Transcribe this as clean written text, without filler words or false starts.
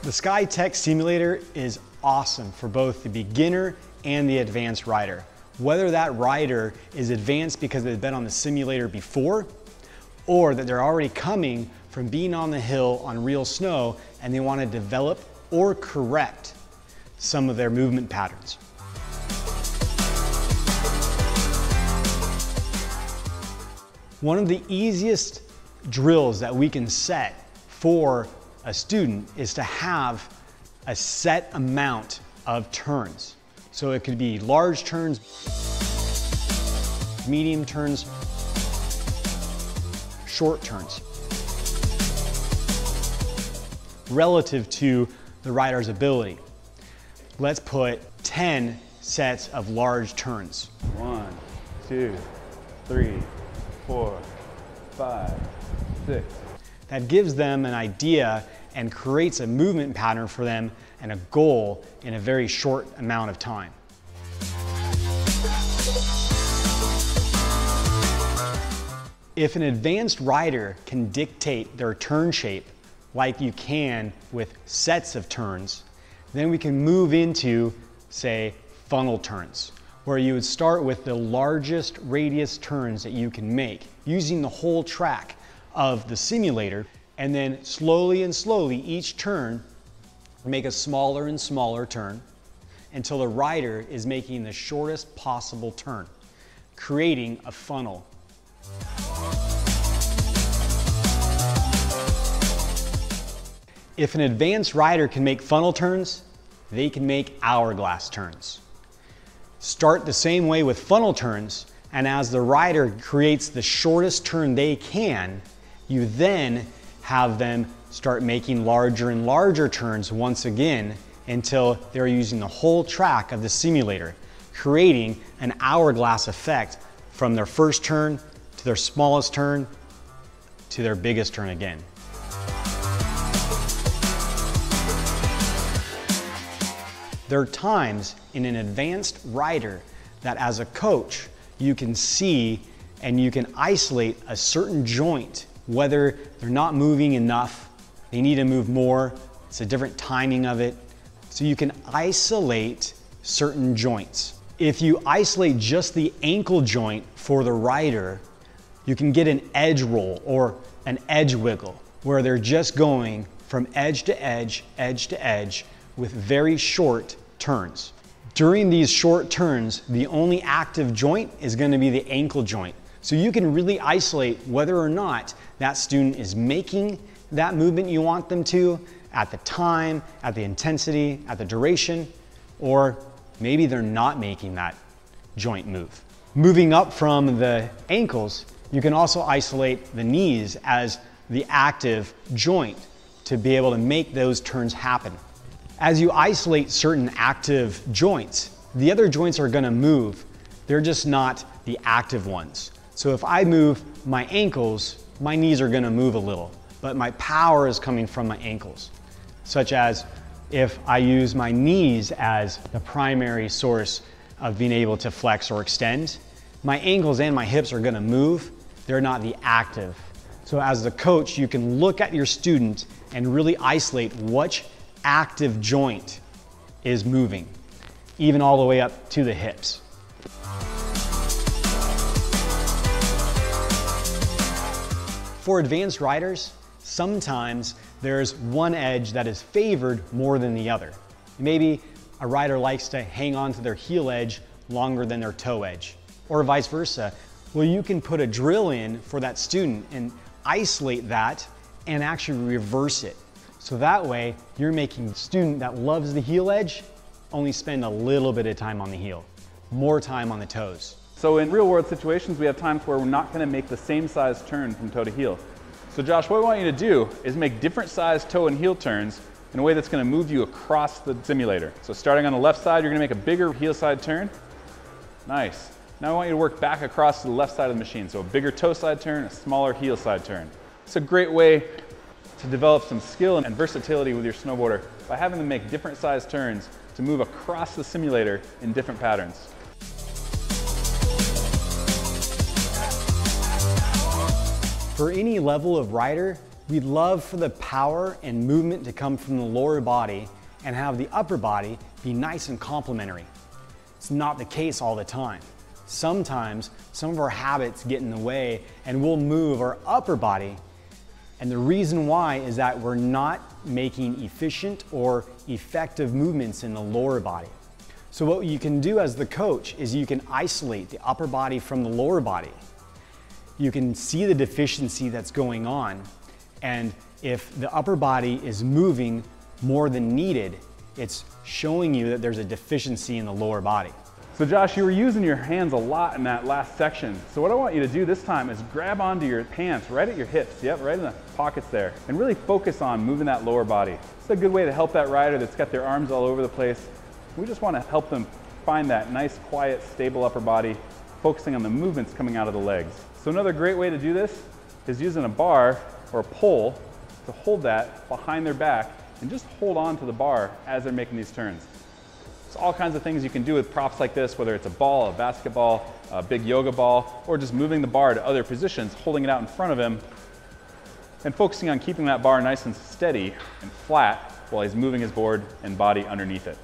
The SkyTech simulator is awesome for both the beginner and the advanced rider. Whether that rider is advanced because they've been on the simulator before, or that they're already coming from being on the hill on real snow and they want to develop or correct some of their movement patterns. One of the easiest drills that we can set for a student is to have a set amount of turns. So it could be large turns, medium turns, short turns, relative to the rider's ability. Let's put 10 sets of large turns. 1, 2, 3, 4, 5, 6. That gives them an idea and creates a movement pattern for them and a goal in a very short amount of time. If an advanced rider can dictate their turn shape like you can with sets of turns, then we can move into, say, funnel turns, where you would start with the largest radius turns that you can make using the whole track of the simulator, and then slowly and slowly each turn make a smaller and smaller turn until the rider is making the shortest possible turn, creating a funnel. If an advanced rider can make funnel turns, they can make hourglass turns. Start the same way with funnel turns, and as the rider creates the shortest turn they can, you then have them start making larger and larger turns once again until they're using the whole track of the simulator, creating an hourglass effect from their first turn to their smallest turn to their biggest turn again. There are times in an advanced rider that as a coach you can see and you can isolate a certain joint, whether they're not moving enough, they need to move more, it's a different timing of it. So you can isolate certain joints. If you isolate just the ankle joint for the rider, you can get an edge roll or an edge wiggle, where they're just going from edge to edge with very short turns. During these short turns, the only active joint is going to be the ankle joint. So you can really isolate whether or not that student is making that movement you want them to at the time, at the intensity, at the duration, or maybe they're not making that joint move. Moving up from the ankles, you can also isolate the knees as the active joint to be able to make those turns happen. As you isolate certain active joints, the other joints are going to move. They're just not the active ones. So if I move my ankles, my knees are going to move a little, but my power is coming from my ankles. Such as if I use my knees as the primary source of being able to flex or extend, my ankles and my hips are going to move. They're not the active. So as the coach, you can look at your student and really isolate which active joint is moving, even all the way up to the hips. For advanced riders, sometimes there's one edge that is favored more than the other. Maybe a rider likes to hang on to their heel edge longer than their toe edge, or vice versa. Well, you can put a drill in for that student and isolate that and actually reverse it. So that way, you're making the student that loves the heel edge only spend a little bit of time on the heel, more time on the toes. So in real world situations, we have times where we're not going to make the same size turn from toe to heel. So Josh, what we want you to do is make different size toe and heel turns in a way that's going to move you across the simulator. So starting on the left side, you're going to make a bigger heel side turn. Nice. Now I want you to work back across to the left side of the machine. So a bigger toe side turn, a smaller heel side turn. It's a great way to develop some skill and versatility with your snowboarder by having them make different size turns to move across the simulator in different patterns. For any level of rider, we'd love for the power and movement to come from the lower body and have the upper body be nice and complementary. It's not the case all the time. Sometimes some of our habits get in the way and we'll move our upper body, and the reason why is that we're not making efficient or effective movements in the lower body. So what you can do as the coach is you can isolate the upper body from the lower body. You can see the deficiency that's going on, and if the upper body is moving more than needed, it's showing you that there's a deficiency in the lower body. So Josh, you were using your hands a lot in that last section. So what I want you to do this time is grab onto your pants right at your hips, yep, right in the pockets there, and really focus on moving that lower body. It's a good way to help that rider that's got their arms all over the place. We just want to help them find that nice, quiet, stable upper body, focusing on the movements coming out of the legs. So another great way to do this is using a bar or a pole to hold that behind their back and just hold on to the bar as they're making these turns. There's all kinds of things you can do with props like this, whether it's a ball, a basketball, a big yoga ball, or just moving the bar to other positions, holding it out in front of him, and focusing on keeping that bar nice and steady and flat while he's moving his board and body underneath it.